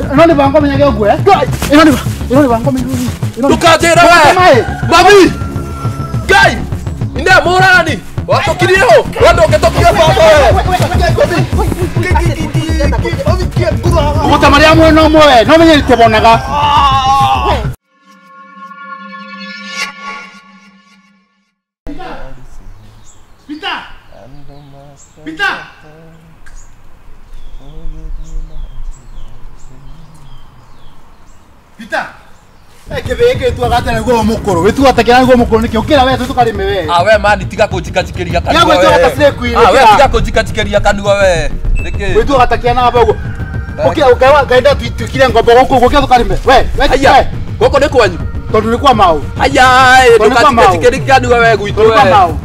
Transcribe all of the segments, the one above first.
Nani bango menyage ogwe? Nani bango menyage? Tukajera we. Mami. Guy. Inde morani. Watu kilio. Watu ukitokea baba we. Kota Mariamu no moe. No menye tebonaga. Pita. Pita. Kebeke tu agatana go mukoro. We tu atakira go mukoro nikyo kira we tu karime we. We mani tiga kujikatikeria kanua we. We tu atasire kuire. We tiga kujikatikeria kanua we. Niki. We tu atakia na bago. Ukawa gaida tukire ngombo goko gokia tu karime. We. Goko ne kwanyu. Tondu ni kwa mau. Aya, tukatikeria kanua we guitu we.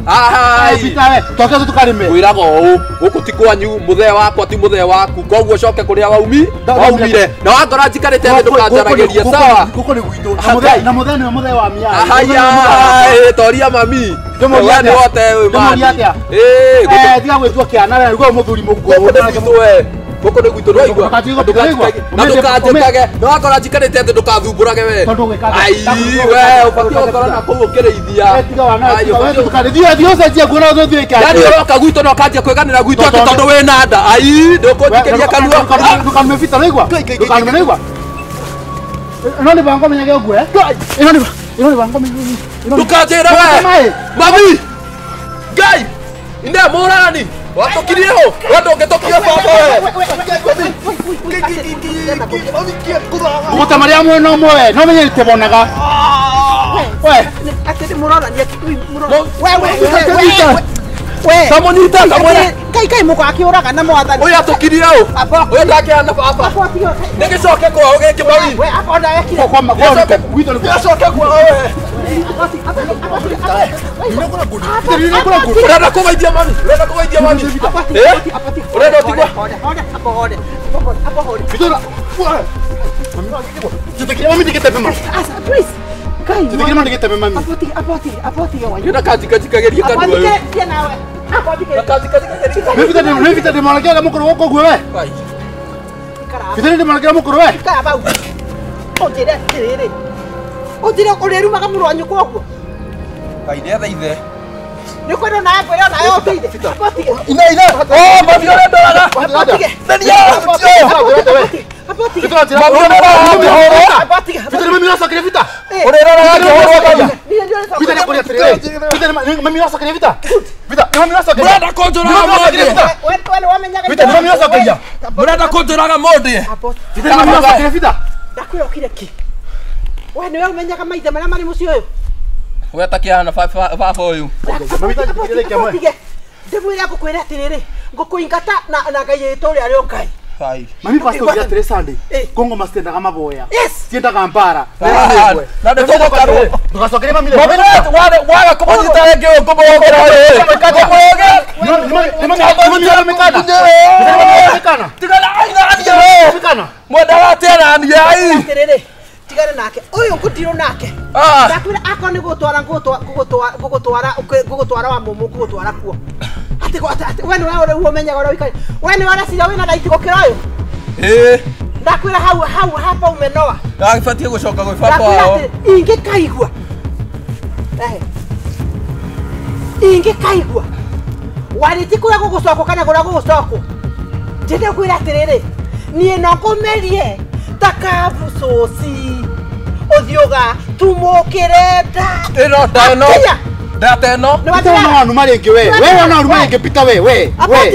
Ai. Pita we. Toka tu karime. Wirago u. Goko ti kwanyu muthee wakwa ti muthee waku. Koguo coke kuria waumi. Waumire. Na wakora jikarite we ndukanjarageria sawa. Goko ni guitu. Na muthee ni muthee wa mia. Aya, toria mami. Ndumuri wote we mami. Tiga gwitua kiana we rugo muthuri muguo. Goko ni guitu rwaigwa. Na ndukanjikage. Na wakora jikarite ati ndukathumburage we. Ai we ubatie gukora na kuu ukireithia. Tiga wana. We tukarithia diose jia kuona uthu ikati. Yani uroka gwitu no kanjia kweganira gwitu ati tondu we na nda. Ai ndukujikeria kanua. Ndukanume vita raigwa. Ndukanume raigwa. Nani bango menyage ogwe? Nani bango menyage? Tukajera we. Mami. Guy. Inde morani. Watu kilio. Watu ukitokea baba we. Kota Mariamu no moe. No menye tebonaga. We. Ati morana ni ati morana. We. Samonita samone. Kai muko akiuraga na mwathani. Oya tukirio. Oya ndake na baba. Nigicoke kwa oge kibawi. We akonda yakire. Kwa magonde. Gwito ni gicoke kwa we. Urenda kuwaidia mami. Urenda utigwa. Vitora. Tutakira mami digitepe mami. Asa please. Kai. Tutakira mami digitepe mami. Apoti yawa. Yuna katika geria kanwa we. Apoti nawe. Apoti katika. Mevita de malakia mukoro woko gwe we. Kai. Vitene de malakia mukoro we. Kai abau. Ojere tere. Ojire oreru makamuru wanyu kwako. Kai ndetha ithe. Ni kwenda na yako yo na yo tide. Ina. Oh, mami orendoraga. Ndia. Apoti. Vitene mami nasakire vita. Oreroraga johoro kaya. Vitene kuria tere. Vitene mami nasakire vita. Vita, mami nasakire. Brada konjoraga monde. Wewe wamenyaga. Vitene mami nasakire. Brada konjoraga monde. Vitene mami nasakire vita. Ndakwira kire ki. Wewe ni wewe umenyaga maithe maria mari mucio uyu. We takiana baba uyu. Mami takirekea mwe. Ndimwira gukwira atiriri. Ngukuingata na ngai yetu uri ari ongai. Hai. Mami pastor ya Sunday. Kongo mastendaga maboya. Yes. Tiendaga mbara. Na ndogo karo. Tukasokere mami le. Mami wale kumonyita yake kumogera wewe. Kaka moge. Mami amekana. Tigala aina wewe. Amekana. Mwenda wate na ani ai. Tigana nake. Uyu ngutiro nake. Ndakwira akone gutwara wa mumu gutwara kuo. Ati wene wewe umenya gore wikari. Wene wala sira wina ndaitiko kirayo. Ndakwira hapa umenoa. Ndagifatie gucoka gwe baba wao. Inge kaigwa. Inge kaigwa. Waliti kura gugucoko kana kura gugucoko. Ndinde kwira atiriri. Nie no komerie. Takavu sosi. Odioga tumokirenda. Ino dano. Dateno. No anu marenge we. We wana anu marenge pita we.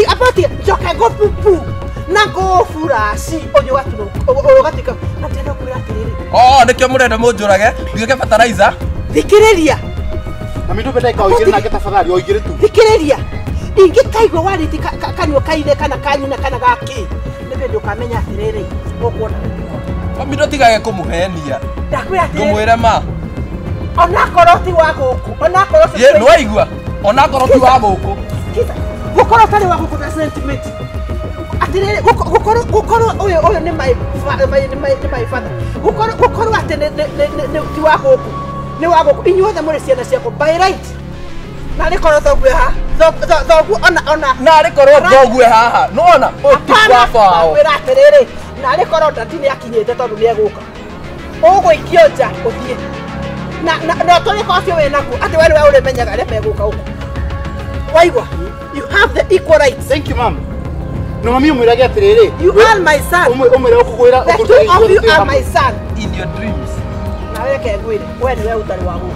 Apati joka go pupu. Na go furasi. Ojo watu. Ogatika. Atenda kwira atiriri. Nikyo murenda munjurage. Ngike fertilizer. Thikireria. Mami ndupenda ikaoigire nake tafadhali oigire tu. Thikireria. Ingi kaigwa waliti kanyo kaire kana kanyina kana gaki. Nebe ndukamenya atiriri. Okuona. Mami ndotigage kumuhenia. Ndakwira atiriri. Ngumwira ma. Ona koroti wa guku. Ona koroti. Ye no aigwa. Ona koroti wa guku. Kiza. Gukoro tari wa guku na sentiment. Atiriri gukoro oyo ni my father. Gukoro atene ne ti wa guku. Ni wa guku. Inyuothe muri ciana ciako by right. Na rikoro thogwe ha. Thogwe ona. Na rikoro thogwe haha. No ona. Oti kwa fao. Wira atiriri. na ari koronda tini akinyete tondu ni eguka uguikio nja uthie na tuli kocio we naku ati wewe uri menyaga ria meguka uku waigwa you have the equal rights. Thank you mom. No mami umwirage atiriri you are my son. Umwire ukugwira the two of you are my son in your dreams. Na wewe kengwire wewe ni wewe utari waku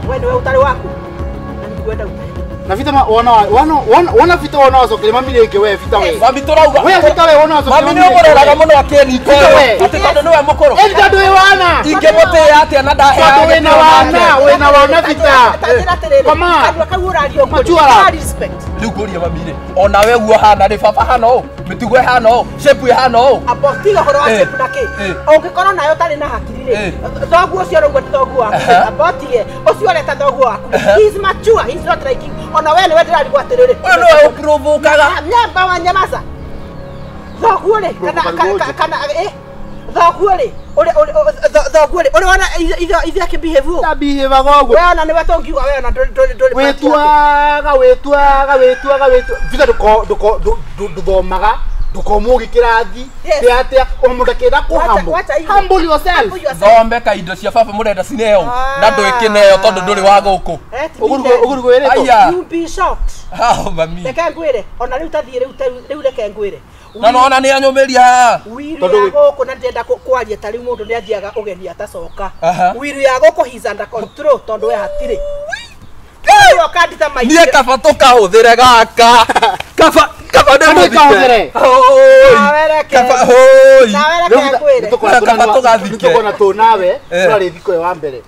wewe ni wewe utari waku na nikwenda utari na vita wana vita wana wasokele mami leke wewe vita wewe mami turauga wewe vita wewe wana wasokele mami ngororaga muno akeni ko ati tondu niwe mukuru ati tondu we wana ingemutia ati ana ndahe we na wana vita kama kagurario kwa respect riu kuria mami ri ona we guo hana ri baba hana o mitugo hana o shape hana o abotiga horo wa shape nake ungikorwo nayo tari na hakiri ri thoguo cio rugwe thoguo abotige ucio leta thoguo waku he is mature he is not like you ona wewe niwe ndirarigwa atiriri wewe no uprovokaga nyamba wa nyamaza thoguo ri kana thoguo ri thoguo ri wana ithe akibehave u behave gogo wewe ona niwe tongiuga wewe ona wetwaga vita nduthomaga ndukomugi kirathi atia omundu kenda humble yourself thombe ka indo cia baba murenda cineo na ndwikineo tondu nduri wa guku ugurugo wirito you be shocked mami reke ngwire ona riu tathie riu reke ngwire na ona ni anyumiria tondu guku na ndenda kwaria tari mundu ni athiaga ugeni atacoka wiru ya guku he is under control tondu we hatire yo kandita mai nie kaba tukahuthire gaka kaba ndemu kahuthere kaba hoi kaba tugathike tukona tu nawe twari thiko ya mbere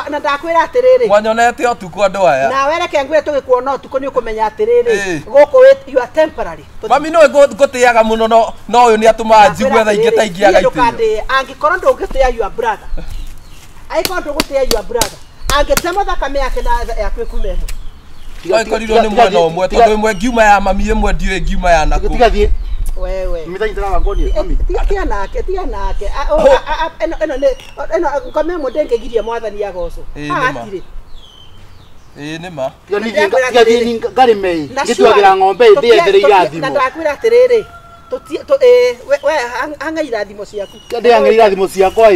na ndakwira atiriri mwanyonete otuko andu aya na wereke ngwire tugikuona otuko ni ukumenya atiriri guku you are temporary mami no ngutiaga muno no uyu ni atuma njigwe tha ingi ta ingiaga itu angikorwo ndungitia your brother aikorwo ndungitia your brother angetema thakame yake na yakwe kumeno Tigakoriro ni mwana omwe tondu imwe ngiuma ya mami imwe ndiwe ngiuma ya naku tigathie wewe mitanyitana ngoni mami tiga nake eno ngome mudenge giria mwathani ya goco atire nima tigathie ngari mei ngitwagira ng'ombe ndiyethere irathimo na ndakwira atiriri we anga irathimo ciaku ndi anga irathimo ciakwa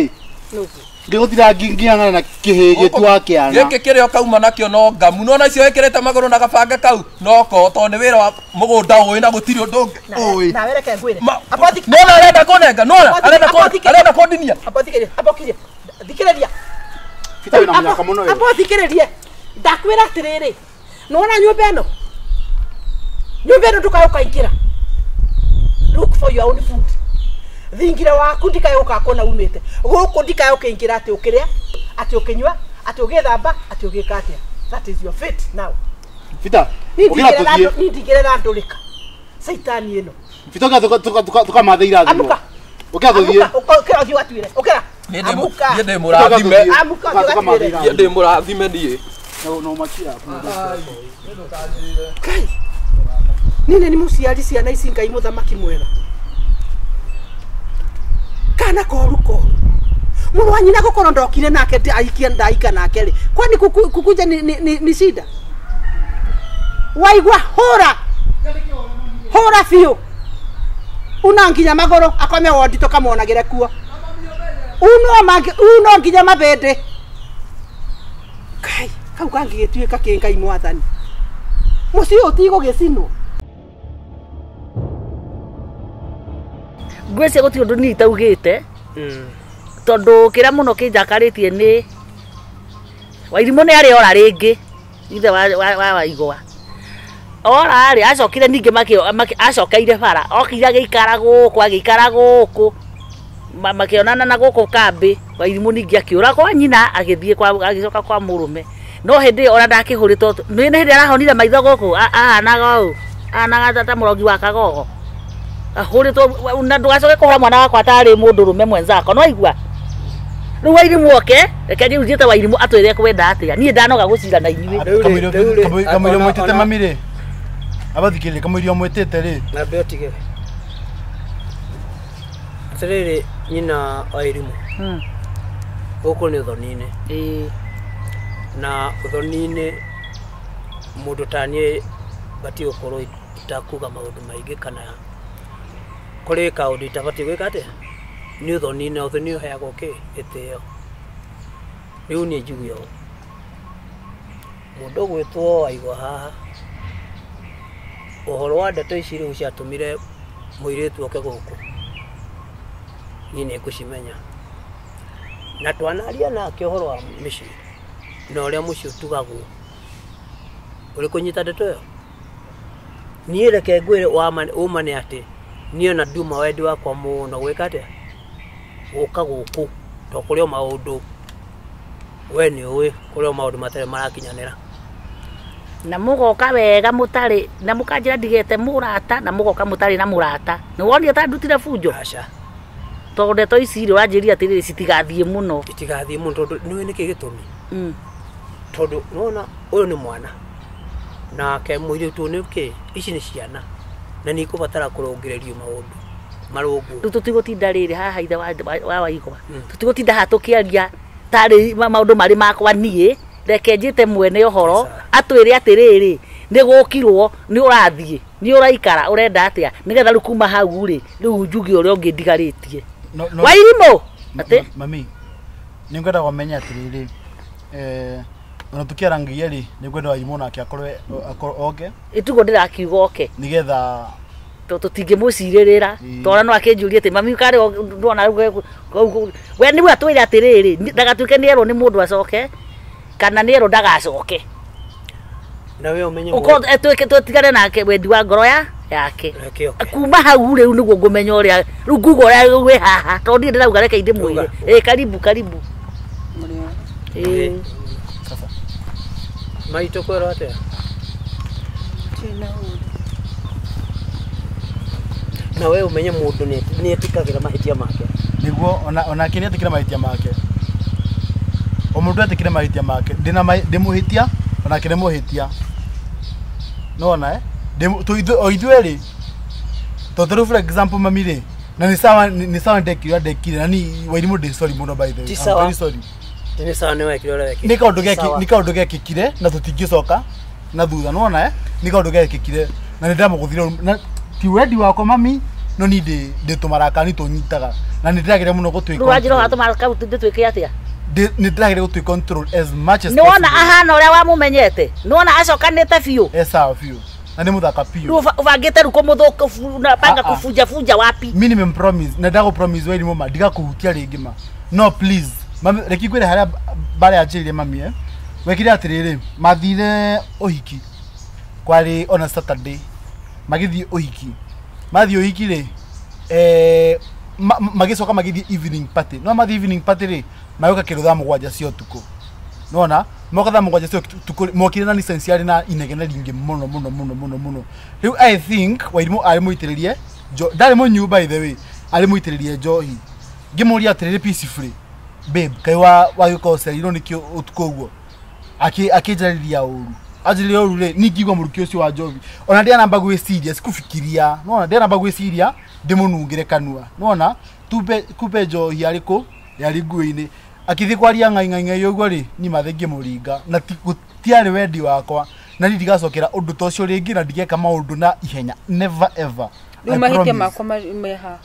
ngigutira ngiangana na kihege twakiana gike kirio kauma nakio no ngamu no na icio wekirete maguru na gabanga kau no ko to ni wira wa mugunda uyu na gutiri undu uyu na wereke ngwire apothiki no na arenda kunenga no arenda kundinia apothiki thikireria fita wina myaka muno apothikiririe ndakwira atiriri nona nyumba eno tukaukaingira look for your own food thingira waku ndikae ukakona umite guku ndikae ukingira ati ukiria ati ukinywa ati ugithamba ati ugika atia that is your fate now fita ugira tuthie ni ndigirera ndurika saitani ino fita tukamathe irathimo ukira tuthie ukira uthie watwire ukira ndi murathime ndi murathime ndie no makia kai nini ni musiari ciana ici ngai muthamaki mwega kana koruko muno wanyina gukoro ndokire nake aikia ndaika nake ri kwani kukuja ni shida waigwa hora fiu unanginya magoro akome wodi to kamonagire kuo uno nginya mabende kai kau kangi gituika kingai mwathani mucio utigo gicino gwese guti undu ni taugite tondu kira muno kinjakaritie ni wairimo ni ari ora ringi ithe wa igwa ora ari acokire ninge acokeire bara okire agikara guku makionana na guku kambi wairimo ninge akiura kwa nyina agithie agicoka kwa murume no hindi ora ndakihuritwo ni hindi arahonire maitho guku anaga tata murogi wa kagogo ahurito na ndugacoke kuhora mwana wakwa atari mundu rume mwenzako no igwa riu wairimu oke reke riu thiete wairimu atwire kwenda atia nie ndanoga gucira na inyuĩ kamwĩrio mwĩtĩte mami rĩ abathikĩrĩria kamwĩrio mwĩtĩte rĩ na mbe otige atirĩrĩ nyina wairimu gũkũ nĩ ũthoni-inĩ na ũthoni-inĩ mũndũ ta niĩ batiĩ gũkorwo takuga maundu maingi kana kuri kaundu tabati gwika atia ni uthoni na uthoni uheagwo ki itio riu ni njugio mundu gwitwo waigwa haha uhoro wa ndeto ici riu ciatumire muiritu oke guku ni ne kucimenya na twanaria nake uhoro wa mici na uria muci utugagwo uri kunyita ndeto yo ni reke ngwire umane ati niyo na nduma wendi wakwa muno gwika atia guka guku to kurio maundu we ni uwe kurio maundu matare marakinyanira na mugoka wega mutari na mukanjira ndigete murata na mugoka mutari na murata ni woni ta ndutire fujo aca to ndeto ici ri wanjiria atiriri citigathie muno tondu niwe niki gitumi tondu nona uyu ni mwana na ke muiritu ni ki ici ni ciana na ni kubatara kurungirerio maundu marungu tutigutinda riri haha ithe wa waigwa tutigutinda ha tukiaria tari maundu mari makwa nie reke njite mwene uhoro atwire atiriri ni gukirwo ni urathie ni uraikara urenda atia nigetha rukuma hau ri riu njugi uria ungi ndigaritie wairimo ati mami ni ngwenda kumenya atiriri ona tukiarangia ri ni ngwenda wairimo nake akorwe oke itugo ndirakiuga oke nigetha tutinge muciririra tora no akinjurie ati mami kare ndona we ni atwire atiriri ndagatuike ni erwo ni mundu acoke kana ni erwo ndagacoke na we umenye uko etwike tutigane nake wendi wa ngoro yake kuma hau riu niguo ngumenya uria riu ngugo uria we haha to ndi ndirauga reke inde mwire karibu sasa maito kwero atia na we umenye mundu ni etikagira mahitia make niguo ona kini etikira mahitia make o mundu etikira mahitia make ndimuhitia ona kine muhitia nona o ithueri to for example mami ri na ni sawa ndekire na ni wairimu ndi sorry muno by the way I'm very sorry ni sawa ni wekire ore wekire ni kaundu gekikire na tutingicoka na thutha nona ni kaundu gekikire na ni ndamuguthira na ti wendi wako mami no ni ndi tumaraka ni tunyitaga na ni ndiragire muno gutwika rwajiro hatumaraka utitwike atia ni ndiragire gutwika control as much as ni wona ahana uria wamumenyete ni wona acokanite fiu esa fiu na ni muthaka piu uvangite ruko muthuku na panga kufunja wapi minimum promise na ndago promise wewe mama ndiga kuhutia ringi ma no please mami reki kwire haria bare ajirire mami wekire atiriri mathire ohiki kwari on a Saturday magithi ohiki mathi ohiki ri magicoka magithi evening party no mathi evening party ri mayoka kirutha mugwanja cio tuko nona mokatha mugwanja cio tuko mokire na license na inegene ringi muno riu I think wairimu ari muitiririe ndari mu new by the way ari muitiririe njohi ngimuria atiriri peacefully babe kai wa yuko seriro nikio utuko uguo akijariria uru ajiri uru ri ningigwa muruki ucio wa njovi ona ndia namba gwe serious kufikiria nona ndia namba gwe serious ndimunungire kanua nona kupe njohi ariko yari nguini akithi kwaria ngai yoguo ri ni mathengie muringa na tiari wendi wakwa na ndigacokera undu tocio ringi na ndigeka maundu na ihenya never ever ni mahitia makwa meha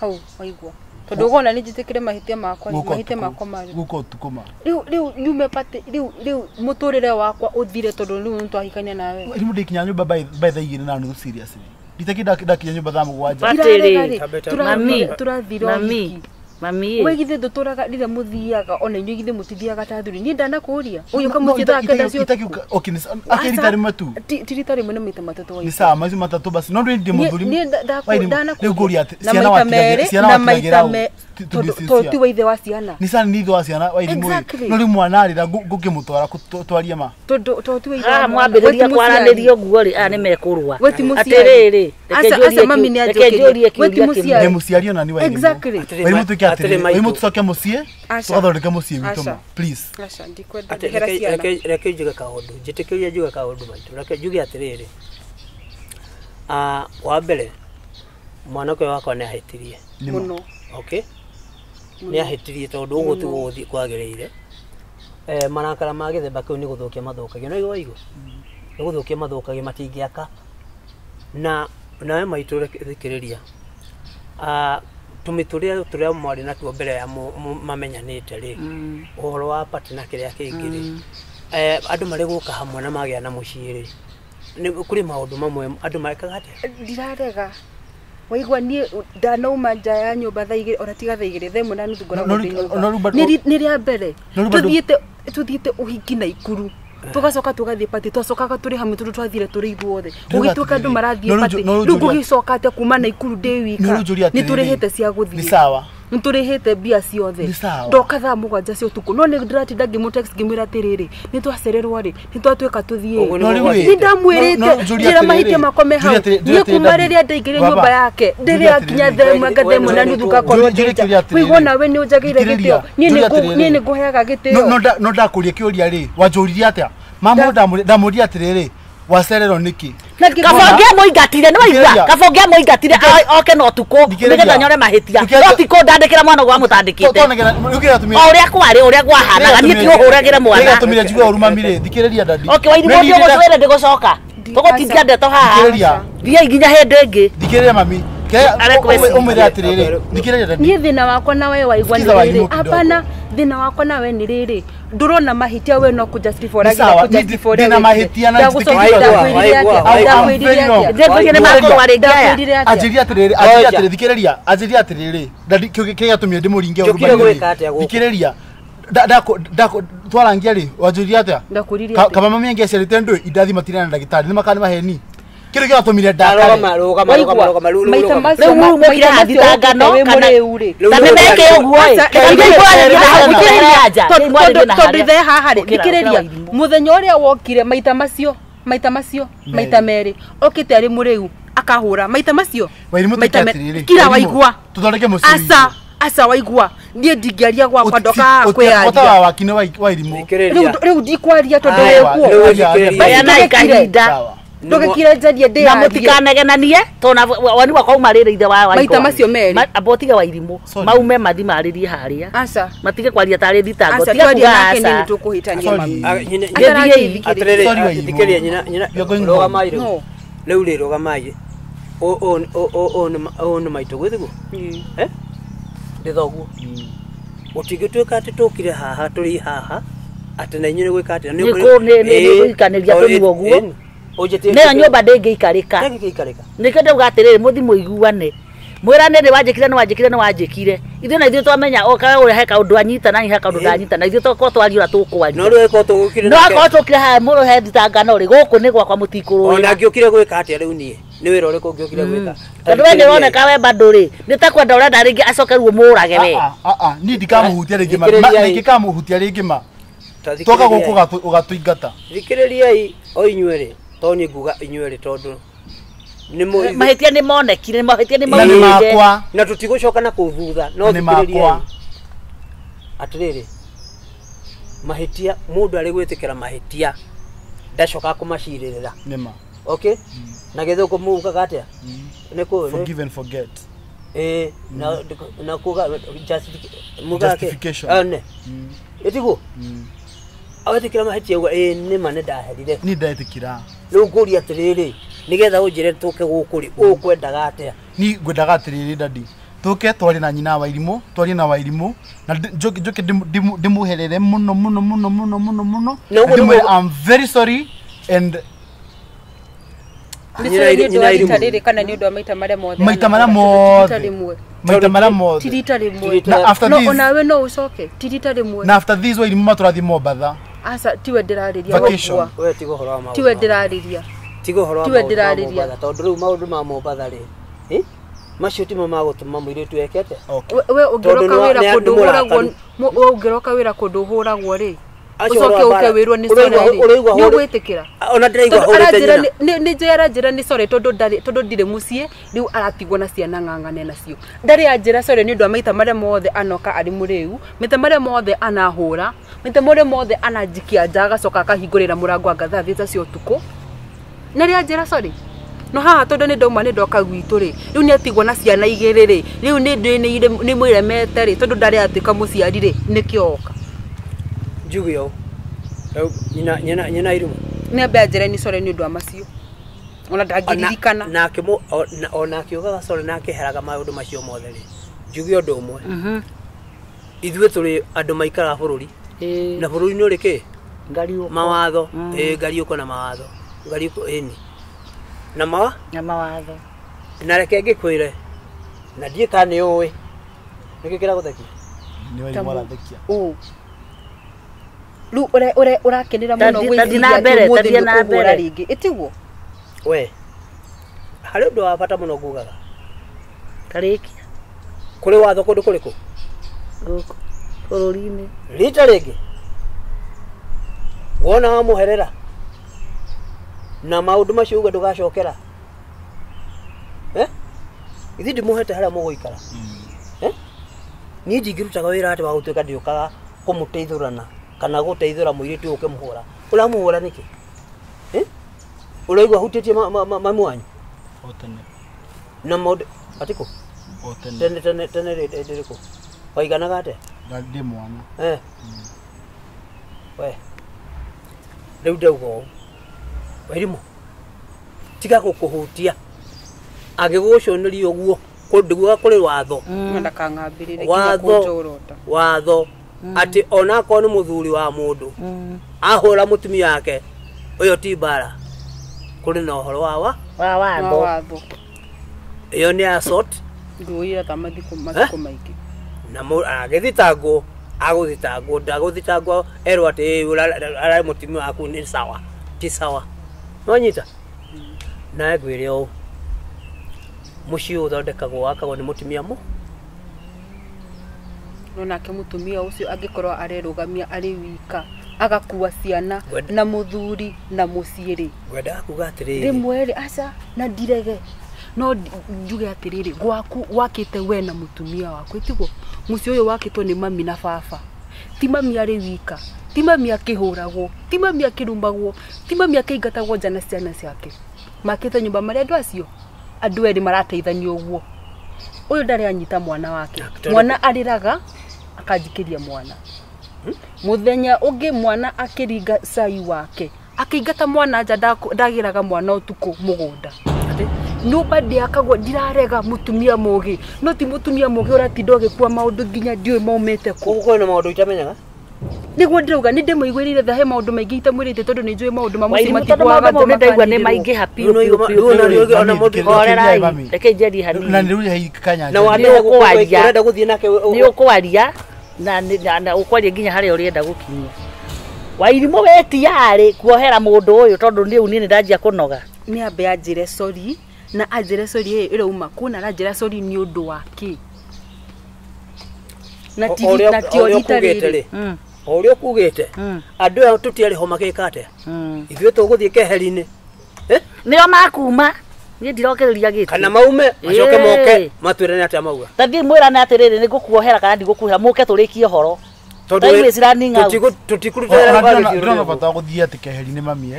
hau waigwa tondu gona ni jitikire mahitia makwa mari guko tukuma riu nyume pate riu muturire wakwa uthire tondu riu ntwahikania nawe riu ndikinya nyumba by the year na no seriously nditakida kidakinya nyumba thamu gwanja mami we githe nduturaga rire muthiaga ona inyu githe mutithiaga ta thuri ni ndana kuria uyu kamutitha kenda cio okay akiri matu tiritari mune mita matatu wa ni sawa mazi matatu basi no ndi muthuri ni ndana kuria ciana wa to ti wa ithe wa ciana ni sana ni ithe wa ciana wa irimu no ri mwana rira ngukimutwara twaria ma to ti wa ithe mwambiriria kwaranirio guo ri ni mekurwa atiriri asa mami ni ajoke ni musiario na ni wa irimu irimu tucoke mucie tugathondeke mucie wituma please acha ndikwenda ndihera ciana reke njuge kaundu njitikiria njuge kaundu maitu reke njuge atiriri wa mbere mwana kwe wakwa ni ahitirie muno okay ni ahitirie tondu uguo ti guthi kwagirire marakara magithemba kiu ni guthukia mathukagio no igwa igwa ni guthukia mathukagio matingiaka na nawe maitå thikĩrĩria tũmĩtũrĩa tũrĩa mwarĩ natuo mbere ya mamenyanĩte rĩ ũhoro wa pati na kĩrĩa kĩngĩ rĩ andũ marĩ gũka hamwe na magĩa na mũciĩ rĩ kũrĩ maũndũ mamwe andũ marekaga atĩa ndirarega waigua niĩ ndanauma nja ya nyũmba thaa igĩrĩ ona tiga thaa igĩrĩ thaa ĩmwe na nuthu ngoragwo ndĩ nyũmba nĩ rĩa mbere tuthiĩte ũhiki na ikuru tugacoka tugathiĩ pati twacokaga tũrĩ hamwe tondũ twathire tũrĩ ithuothe gũgĩtuĩka andũ marathiĩ pati rĩu ngũgĩcoka atĩa kuma na ikuru ndĩ wika nĩ tũrĩhĩte cia gũthiĩ nĩ tũrĩhĩte mbia ciothe ndoka thaa mũgwanja cia ũtukũ no nĩ ndĩratinda ngĩmũtext ngĩmwĩra atĩrĩrĩ nĩ twacererwo rĩ nĩ twatuĩka tũthiĩ nĩ ndamwĩrĩte njĩra mahĩtia makwa me hau niĩ kuma rĩrĩa ndaingĩrire nyũmba yake ndĩrĩa kinya thaa ĩmwe na nuthu ngakorwo ndĩnja wĩiguo nawe nĩ ũnjagĩire gĩtĩo niĩ nĩ ngũheaga gĩtĩo no ndakũria kĩũria rĩ wanjũririe atĩa mama ndamũria atĩrĩrĩ wacererwo nĩkĩ kabonge mũingatire nĩ waigua kabonge mũingatire oke no tukũ nĩgetha nyore mahĩtia no tikũ ndandĩkĩra mwana gwa mũtandĩkĩte ũrĩa kwarĩ ũrĩa kwahanaga niĩ tiũhũragĩre mwana tũmire njigua ũrumamirĩ thikĩrĩria ndandi Wairimũ ũthiĩ ũgũtwĩre ndĩgũcoka tũgũtindia ndeto haha thiĩ nginya hĩndĩ ĩngĩ thikĩrĩria mami umwĩre atĩrĩrĩ thikĩrĩria ndandi niĩ thĩna wakwa na we waigua nĩ rĩrĩ hapana thĩna wakwa na we nĩ rĩrĩ ndũrona mahĩtia we no kũjustify na mahĩtia na thikĩrĩria anjĩria atĩrĩrĩ kĩrĩa tũmire ndĩmũringe thikĩrĩria twarangia rĩ wanjũria atĩa kaba mami angia ciarĩte ndũĩ indathi matirana na ndagĩtarĩ nĩ makani maheni kĩrĩa gĩatũmire ndakare rĩu mũkire hathitangano kana tamĩmeke ũguo tondũ ithe haha rĩ thikĩrĩria mũthenya ũrĩa wokire maita maita merĩ okĩte arĩ mũrĩu akahũra maita macio kira waigua tũthondeke mũciĩ asa waigua ndiĩ ndingĩaria gwakwa ndoka kwĩaria wakinĩ Wairimũ rĩu ndikwaria tondũ wĩkuo na ikahinda ndũgĩkire njarie ndĩ na mũtikanegenanie tona wani wakwa umarĩre ithe wa maita macio merĩ abotige Wairimũ maume mathi marĩrie harĩa aca matige kwaria tarĩ thitango tiga kuga aca nĩ tũkũhĩtania mami thikĩrĩria nyina rũgamai rĩu rĩu rũgamai o nĩ maitũ gwĩthiguo ndĩ thoguo ũtingĩtuĩka atĩ tũkire haha tũrĩ haha atĩ na inyuĩ nĩ gwĩka atĩ nĩ gũikanĩria tũnua ũguo nĩyo nyũmba ndĩngĩikarĩka nĩkĩo ndauga atĩrĩrĩ mũthi mũiguane mwĩrane nĩ wanjĩkire ithuĩ na ithuĩ twamenya okawe he kaũndũ anyitana he kaũndũ ndanyitana ithuĩ tũkorwo twaria ũrĩa tũkwaria no akorwo tũkire haha mũrũhe thitangano rĩ gũkũ nĩ gwakwa mũtikũrũĩra ona ngĩũkire gwĩka atĩa rĩu niĩ nĩ wĩra ũrĩkũ ngĩũkire gwĩka tondũ we nĩũroneka we bado rĩ nĩ ta kwenda ũrenda rĩngĩ acoke rĩu ũmũũrage we niĩ ndikamũhutia rĩngĩ ma twoka gũkũ ũgatũingata thikĩrĩriai o inyuĩ rĩ to niĩ nguga inyuĩ rĩ tondũ mahĩtia nĩ monekire na tũtigũcoka na kũu thutha no thikĩrĩriai atĩrĩrĩ mahĩtia mũndũ arĩ gwĩtĩkĩra mahĩtia ndacoka kũmacirĩrĩra okay na gĩthũngũ mugaga atĩa forgive and forget na kuga justification etiguo awetĩkĩra mahĩtia uga nĩ ma nĩ ndaherire ni ndetĩkĩra rĩu ngũria atĩrĩrĩ nĩgetha ũnjĩre tũke gũkũ rĩ ũkwendaga atĩa ni ngwendaga atĩrĩrĩ ndandi tũke twarĩ na nyina Wairimũ twarĩ na Wairimũ na njoke ndĩmũherere mũno I'm very sorry and maita marĩa mothe na after this Wairimũ matũrathiĩ Mombatha aca tiwe ndĩrarĩria tondũ rĩu maũndũ ma Mombatha rĩ macio timo magũtũma mũirĩtu ekete we ũngĩroka wĩra kũndũ ũhũragwo rĩ ucoke uke wĩrwo nĩ sorry nĩ ũgwĩtĩkĩra ona ndĩraigua hũrĩte nĩ njĩra nĩ sorry tondũ ndirĩ mũciĩ rĩu aratigwo na ciana ng'ang'ane nacio ndarĩ anjĩra sorry nĩ ũndũ wa maita marĩa mothe anoka arĩ mũrĩu maita marĩa mothe anahũra maita marĩa mothe ananjikia nja agacoka akahingũrĩra mũrango angatha thiĩta cia ũtukũ nĩ rĩ anjĩra sorry no haha tondũ nĩ ndauma nĩ ndoka gwitũ rĩ rĩu nĩ atigwo na ciana igĩrĩ rĩ rĩu nĩ mwĩremete rĩ tondũ ndarĩ atuĩka mũciari rĩ nĩkĩo oka njugio nyina Irimũ nĩ ambe anjĩra nĩ sorry nĩ ũndũ wa macio ona ndangĩririkana nake ona akiugaga sorry nake heraga maũndũ macio mothe rĩ njuge ũndũ ũmwe ithuĩ tũrĩ andũ maikara bũrũri na bũrũri-inĩ ũrĩ kĩ mawatho ngariũko na mawatho ngariũko ĩni na mawatho na reke ngĩkwĩre na ndiĩ kana nĩ ũĩ nĩkĩ kĩragũthekia nĩ wai mwarathekia rĩu ũrakenera mũno gwĩciria na mbere rĩngĩ ĩtiguo we harĩ ũndũ wa bata mũno ngugaga tarĩki kũrĩ watho kũndũ kũrĩkũ gũkũ bũrũri-inĩ rita rĩngĩ wona wamũherera na maũndũ macio uga ndũgacokera ithi ndimũhete harĩa mũgũikara niĩ ndingĩrutaga wĩra atĩ wa gũtuĩka ndĩũkaga kũmũteithũrana kana gũteithũra mũirĩtu ũyũ ũkĩmũhũra ũramũhũra nĩkĩ ũraigua hutĩtie mamu wanyu na maũndũ atikũ tene rĩrĩkũ waiganaga atĩa ndĩ mwana we rĩu ndauga ũũ Wairimũ tiga gũkũhutia agĩgũconeria ũguo kũndiguo kũrĩ watho watho atĩ ona akorwo nĩ mũthuri wa mũndũ ahũra mũtumia wake ũyũ ti mbara kũrĩ na ũhoro wa watho ĩyo nĩ assault nduĩra ta mathiko maingĩ na agĩthitangwo ndagũthitangwo erwo atĩ ararĩ mũtumia waku nĩ sawa ti sawa nwanyita nawe ngwĩre ũũ mũciĩ ũthondekagwo wakagwo nĩ mũtumia nake mũtumia ũcio angĩkorwo arerũgamia arĩ wika agakua ciana na mũthuri na mũciĩ rĩ ngwendaga kuga atĩrĩrĩ rĩmwe rĩ aca na ndirege no njuge atĩrĩrĩ gwaku wakĩte we na mũtumia waku ĩtiguo mũciĩ ũyũ wakĩtwo nĩ mami na baba ti mami arĩ wika ti mami akĩhũragwo ti mami akĩrumagwo ti mami akĩingatagwo nja na ciana ciake makĩte nyũmba marĩa andũ acio andũ erĩ marateithania ũguo ũyũ ndarĩ anyita mwana wake mwana arĩraga akanjikĩria mwana muthenya ũngĩ mwana akĩringa cai wake akĩingata mwana nja ndagĩraga mwana ũtukũ mũgũnda nyũmba ndĩakagwo ndirarega mũtumia mũgĩ no ti mũtumia mũgĩ ũratinda ũgĩkua maũndũ nginya ndiũĩ maumĩte kũ na maũndũ itamenyaga nĩguo ndĩrauga nĩ ndĩmũiguĩrĩire thahe maũndũ maingĩ itamwĩrĩte tondũ nĩ njũĩ maũndũ mamwe matiguaga nĩ ndaigua nĩ maingĩ happy reke njeri hanini na nĩ kanya na ũrenda gũthiĩ nake nĩ ũkwaria na ũkwaria nginya harĩa ũrenda gũkinyia Wairimũ wetiarĩ kuohera mũndũ ũyũ tondũ nĩ uni nĩ ndanjia kũnoga nĩ ambe anjĩre sorry na anjĩre sorry ĩrauma kuna anjĩra sorry nĩ ũndũ wake na tiorita rĩrĩ ũrĩa ũkugĩte andũ aya tũtiarĩ ho magĩka atĩa ithuĩ tũgũthiĩ keheri-inĩ nĩo makuma niĩ ndirokereria gĩtĩ kana maume acoke moke matwĩre nĩ atĩa mauga tathiĩ mwĩrane atĩrĩrĩ nĩ ngũkuohera kana ndigũkuohera mũke tũrĩkie ũhoro ndĩrona bata wa gũthiĩ atĩ keheri-inĩ mami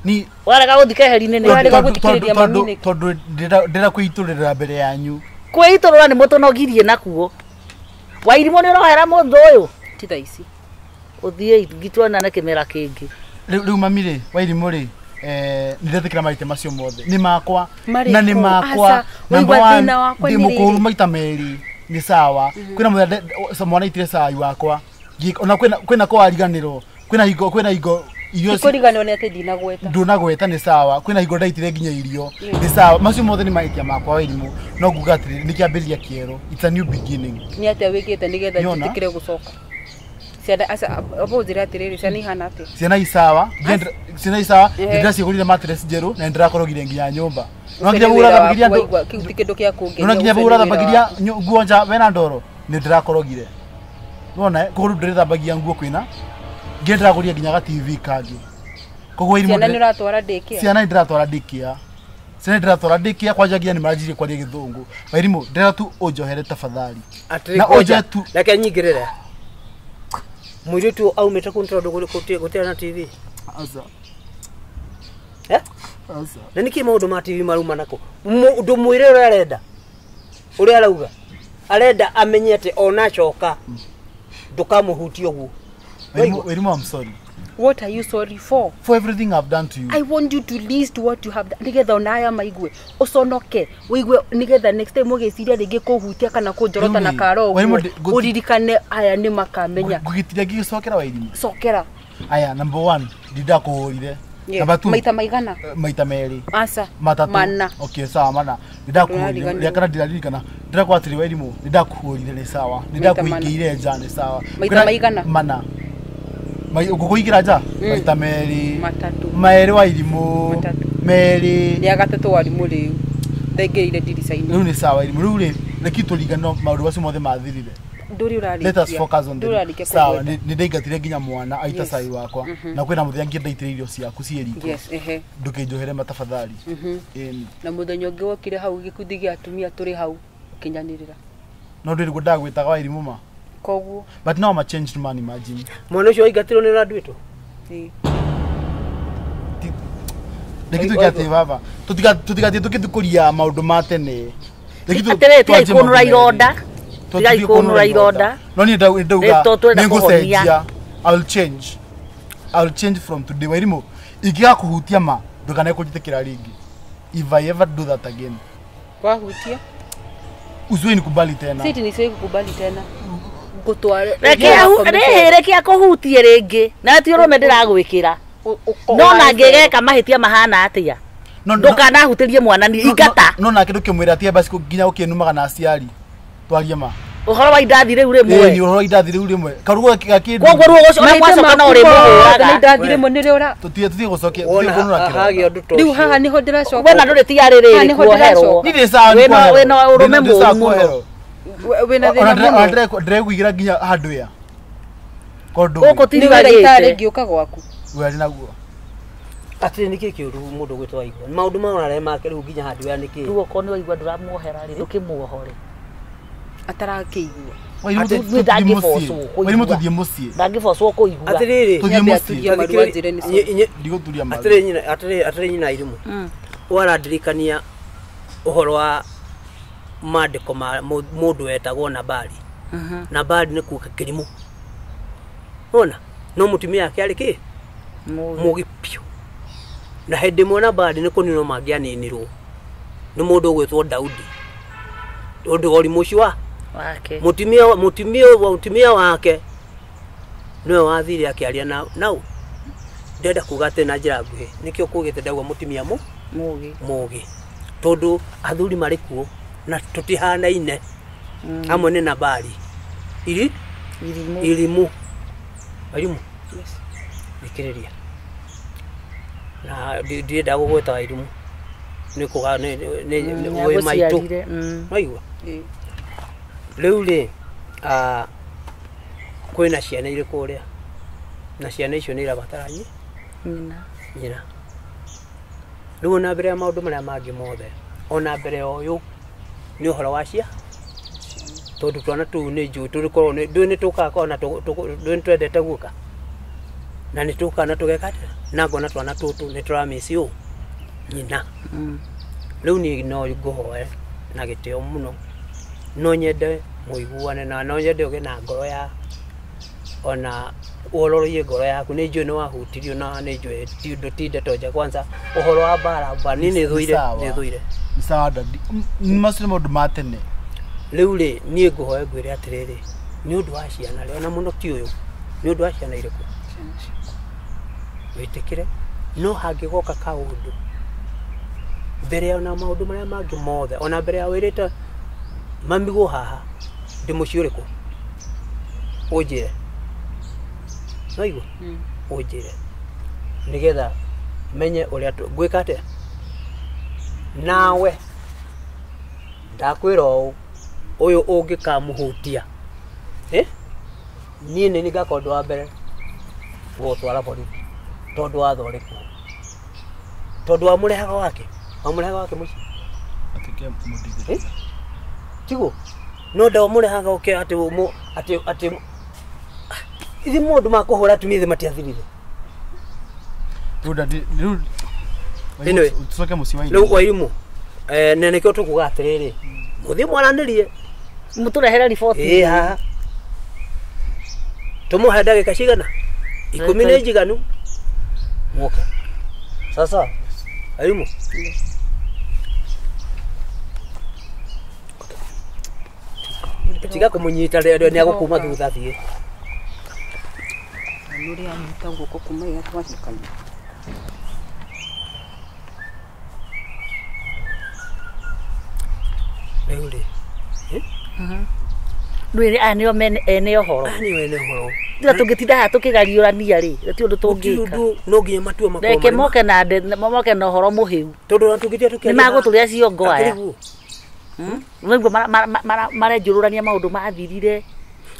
ni warega gũthiĩ keheri-inĩ nĩ warega gũthikĩrĩria mami tondũ ndĩrakwĩitũrĩra mbere yanyu kwĩitũrũra nĩ mũtũnogirie nakuo Wairimũ nĩ ũrohera mũndũ ũyũ ti thaa ici ũthiĩ ngĩtuonane kĩmera kĩngĩ rĩu mami rĩ Wairimũ rĩ nĩndetĩkĩra maite macio mothe nĩ makwa na nĩ makwa ndĩmũkũrũ maita merĩ nĩ sawa kwĩna mũthenya mwana itire cai wakwa ona kwĩna kwariganĩrwo kwĩna hingo irio kũriganĩrwo nĩ atĩ ndinagweta ndunagweta nĩ sawa kwĩna hingo ndaitire nginya irio nĩ sawa macio mothe nĩ mahĩtia makwa Wairimũ no nguga atĩrĩrĩ nĩ kĩambĩrĩria kĩerũ it's a new beginning nĩ atĩa wĩkĩte nĩgetha njĩtĩkĩre gũcoka ciana abo njĩra atĩrĩrĩ ciana ihana atĩa ciana isawa ndĩracigũrire mattress njerũ na ndĩrakorogire nginya nyũmba no nginya ũrathambagiria kĩndũ gĩa kũngenia no nginya ũrathambagiria nguo nja wena ndoro nĩ ndĩrakorogire wona kũrũ ndĩrathambagia nguo kwĩna nginya ndĩragũria nginya ga TV kangĩ koguo Wairimũ ciana nĩ ũratwara daycare ciana ndĩratwara daycare ciana ndĩratwara daycare kwanja nginya nĩ maranjirie kwaria gĩthũngũ Wairimũ ndĩra tu ũnjohere tafadhali na ũnjohe tu reke nyingĩrĩre mũirĩtu aumĩte kũu tondũ gũtirĩ na TV asa na nĩkĩ maũndũ ma TV maruma nako mũndũ mwĩre ũrĩa arauga arenda amenye atĩ ona acoka ndũkamũhutie ũguo Wairimũ I'm sorry What are you sorry for? For everything I've done to you. I want you to list what you have done. Nigetha onaya maigwe uconoke wigwe nigetha next time ugeciria ringi kuhutia kana kunjorota na karo uririkane aya ni makamenya ngugitira ngicokera wa irimu cokera. Aya number 1 ndidakuhurire. Number 2 maita maigana maita meri asa matatu mana. Okay sawa mana ndidakuhurire yakana ndiririkana ndirakwatiri wa irimu ndidakuhurire ni sawa ndidakuingiire nja ni sawa maita maigana mana ugukuigira nja maita meri matatu meri wa irimu meri ya gatatu wa irimu riu ndengeire ndiricaini riu ni sawa irimu riu ri rekitulingano maundu bacio mothe mathirire. Nduri urari let us focus on the sawa ni ndaigatire nginya mwana aita sai wakwa na kwina muthenya ngiendaitire irio ciaku cieri. Yes ndukinjohere matafadhali na muthenya ungi wokire hau gikundi gia atumia turi hau kinyanirira no ndiri gudagwitaga wa irimu ma koguo but now I'm a changed man. Imagine mwana ucio aigatirwo ni randu itu Lekitu kiate baba tutigati tukithukuria maundu ma tene atere tikunura ironda tikunura ironda no ni ndauga ningucenjia. I'll change from today. Wairimu igiga kuhutia ma ndukane kujitekera ringi. If I ever do that again wahutia uzwe nikubali tena. Sisi ni siwezi kukubali tena gutware rekia kuhutie ringi na ti urume ndiragwikira no na ngegeka mahitia mahana atia ndukana hutirie mwana ni igata no na kindu kimwira atia basi nginya ukinumaga na aciari twaria ma uhoro wa indathire ure mwe ni uhoro wa indathire ure mwe karugo gakindu koguo ruo ucio na mwacoka na uri muhuraga indathire mwe ni riura tutie gucokia tutie kunura kiro riu haha niho ndiracoka wena nduri tiariri kuoherwo ni sawa wena urume muno wena thina ndiraiguigira nginya handu ya kondu goko tirigarite ngiuka gwaku wari naguo ati niki kiuru mundu gwitwa igwa maundu maonare make riu nginya handu ya niki ruo ko ni waigwa nduramuohera ri tukimuohore atarakeigua wairimu tuthie mucii ndangibocwo kuigua atiriri tuthie mucii ndigoturia maru atire nyina irimu warandirikania uhoro wa maandiko ma mundu wetagwo Nabali. Nabali ni kuuga kirimu ona no mutumia yake ari ki mugi pio na hindi mwana Nabali ni kunino mangianinirwo ni mundu gwitwo Daudi undu ori mushwa wake mutumia wake niwe wathire akiaria nau ndenda kuga ati na njira nguhi nikio kugite ndagwa mutumia mugi tondu athuri mari kuo na tutihanaine hamwe ni Nabali irimu yes nikiriria na ndienda gugweta irimu ni kuga ni we maitu maigwa riu ri kwina ciana iri kuria na ciana icio ni irabataranye nyina riu na mbere ya maundu maria mangi mothe ona mbere oyu ni uhoro wa cia tondu twana tu ni njui turikorwo ni tukakona ni twendete guka na ni tukana tugekata na ngona twana tutu ni turamisi u nyina riu ni no nguhoe na gitio muno no nyende muiguane na no nyende uge na ngoro ya ona uroroie ngoro yaku ni njui ni wahutirio na ni njui tinde toja kwanza uhoro wa bara ni thuire ni sawa dadi ni masile maundu ma tene riu ri nie nguhoe ngwire atiriri ni undu wa ciana ri ona muno ti uyu ni undu wa ciana iriku witikire no hangigoka kaundu mbere ya na maundu maria mangi mothe ona mbere ya wirite mamigo haha ndi muciuriku ujire noigo ujire nigetha menye uria gwika atia nawe ndakwira uyu ungikamuhutia nie ni ngakondu wa mbere gutwara borithi tondu wa thoriku tondu wa murehaga wake muci atike mudigi tigo no ndo murehaga oke ati ithi mundu makuhura tumithe matiathirire anyway tusoke musiwa ile no wairimu nene kyo tukuga atiriri muthi mwaranirie muturehera report ha tumuhe ndagika cigana 10 nĩ njiganu muoke sasa ayumo tiga kumunyita rero ni agukuma thutha thie nuri anyita guko kuma ya twashikana Eure. Ndwire anio men ene ohoro. Ani wene horo. Ndira tungitinda ha tukigariurania ri. Ti undu tungika. No nginya matua makoma. Reke moke na moke na ohoro muhiu. Tondu na tungitia tukia. Ni maguturia ciongo aya. Niguo marenjururania maundu mathirire.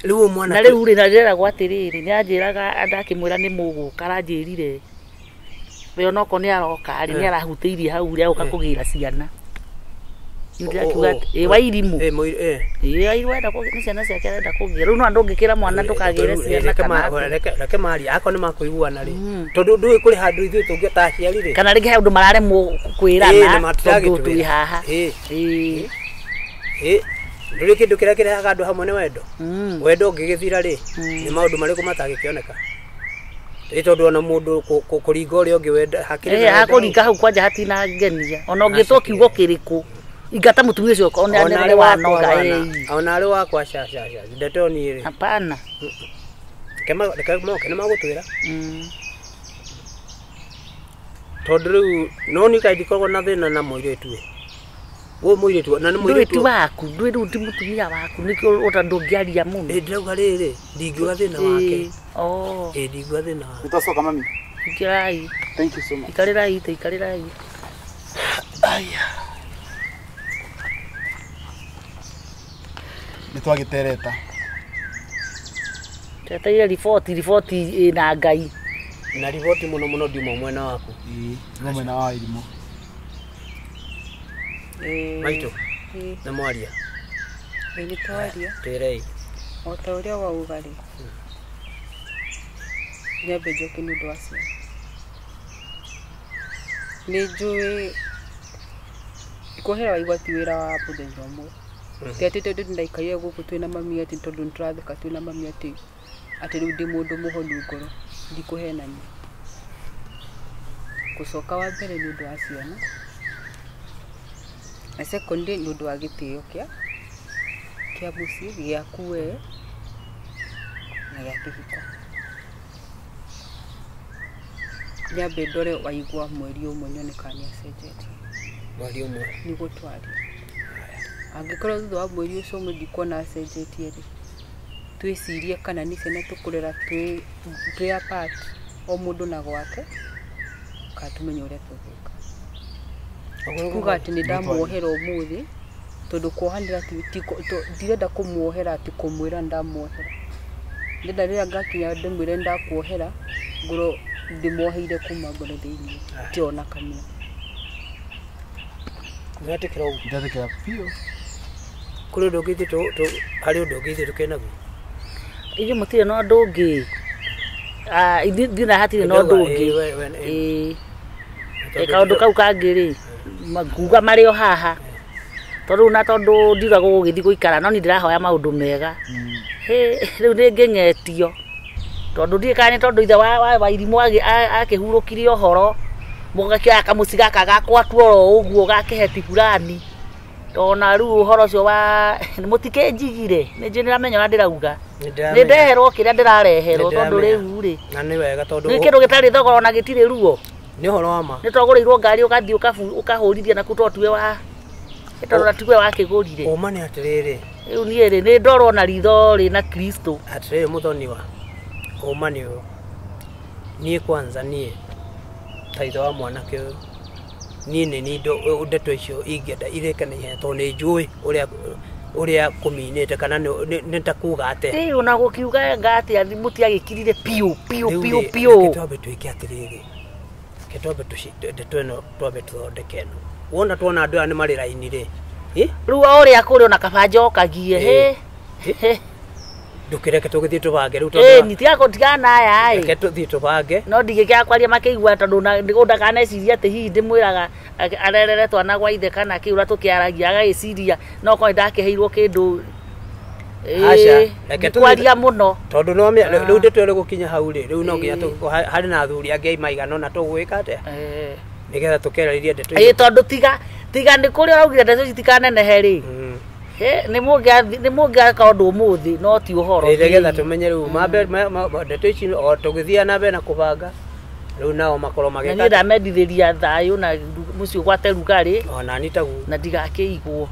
Riu mwana. Na riu ri na rira gwatiriri ni anjiraga andakimwira ni mugu karanjirire. We no ko ni aroka ari ni arahutiirie hau ri agoka kugira ciana. Ndia kiuga wairimu wenda ni ciana ciake arenda kugira riu no ndungikira mwana tukagire ciana kana reke mari ako ni makuiguana ri tondu ndui kuri handu ithu tungitaciari ri kana ringi he undu mararemwo kwirana tondu twi haha nduri kindu kiria kirehaga andu hamwe ni wendo wendo ungigithira ri ni maundu mariku matagikioneka tondu ona mundu kuringa uria ungi wenda hakiri hakuringa hau kwanja hatina ngenia ona ungitwo kiugo kiriku igata mutumia ucio ona nere wa noga ona ari wakwa shasha ndetoni ri hapana kema magutwira tondu riu no ni kaidi korwo na thina na muiretu wo muiretu na ni muiretu waku ndwi ru ndi mutumia waku nikio utandungiaria muno ndirauga riri ndingiuga thina wake ndingiuga thina wake Utasoka mami ikirai thank you so much ikarirai aya nitwagitereta teteire riboti ina ngai na riboti muno ndimo mwena waku no mwena wa irimo maito na mwaria ni twaria terei o ta uria wa ugari nyambe njoke ni undu acio ni njui ikuhera igwati wira wa muthenya umwe Tiati tondu ndaikaia guku twina mami ati tondu nturatheka twina mami ati riu ndi mundu muhonu ngoro ndikuhenania gucoka wa mbere ni undu wa ciana na second ni undu wa gitio kia mucii giaku we na gia kihiko nyambe ndore waigua mweri umwe nyone kana acenjetie mweri umwe ni gutwaria angikorwo thutha wa mweri ucio umwe ndikuona acenjetie ri twicirie kana ni ciana tukurera twi apart o mundu na gwake ka tumenye uria tugwika kuga ati ni ndamuohera umuthi tondu kuohanira ndirenda kumuohera ati kumwira ndamuohera ndenda rira ngakinya ndimwire ndakuohera ngoro ndimuoheire kuma ngoro thiini tiona kamia ndatekera pio kuri ndungite hari ndungite tukenagu iyo mutire no ndungi ndina hatire no ndungi kaundu kau kangiri maguga mario haha tondu na tondu ndiga gugithi guikara no ni ndirahoya maundu mega riu ni ngengetio tondu ndikane tondu ithe wa irimu akihurukire ohoro mugakia kamuciga kagakwa tuoro uguo gakeheti fulani tona riu horo cio wa mutike njigire ni nje ndiramenya na ndirauga ni ndeherwo kiria ndirareherwo tondu riu ri na ni wega tondu ni kindu gitari thogoro na gitire ruo ni horo wa ma ni twagurirwo ngari ukathi ukahurithia na kutotwe wa tondu na tugwe wa kigurire uma ni atiriri riu ni ri ni ndorwo na ritho ri na Kristo atiriri muthoni wa uma ni uyu ni kwanza ni taitho wa mwanake uyu ni ndo ndeto icio ingenda irekane tondu ni njui uria kuminite kana ni takuga ate una gukiuga ngati athi muti agikirire piu kitombe twike atiriri kitombe tweno twambe tuthondekeno wona tuona andu ani mari raini ri riu uria kuri ona kabanja okagie ndukireke tugithie tubange riu tondu ni tiga kutigana aya ai reke tuthie tubange no ndigikya kwaria makeigua tondu ndakana eciria ati hihi ndimwiraga arerere twana gwa ithe kana kiura tukiaragia agagiciria no ko ndakiheirwo kindu Acha, kwaria muno. Tondu no me riu nditwere gukinya hau ri. Riu no nginya hari na athuri angi maigana na tugwika ate. Nigetha tukeraririe ndeto. Tondu tiga ni kuri uraugire ndeto citikanenehe ri. Nĩ mũngĩaka ũndũ ũmũthĩ no ti ũhoro. Nigetha tumenye riu mambe ndeto ici o tugithia na mbere na kubanga. Riu nao makoro mageka. Nĩ ndamendithĩria thayũ na mũciĩ gwate rugarĩ. Ona nitagu. Na ndigakĩigwo.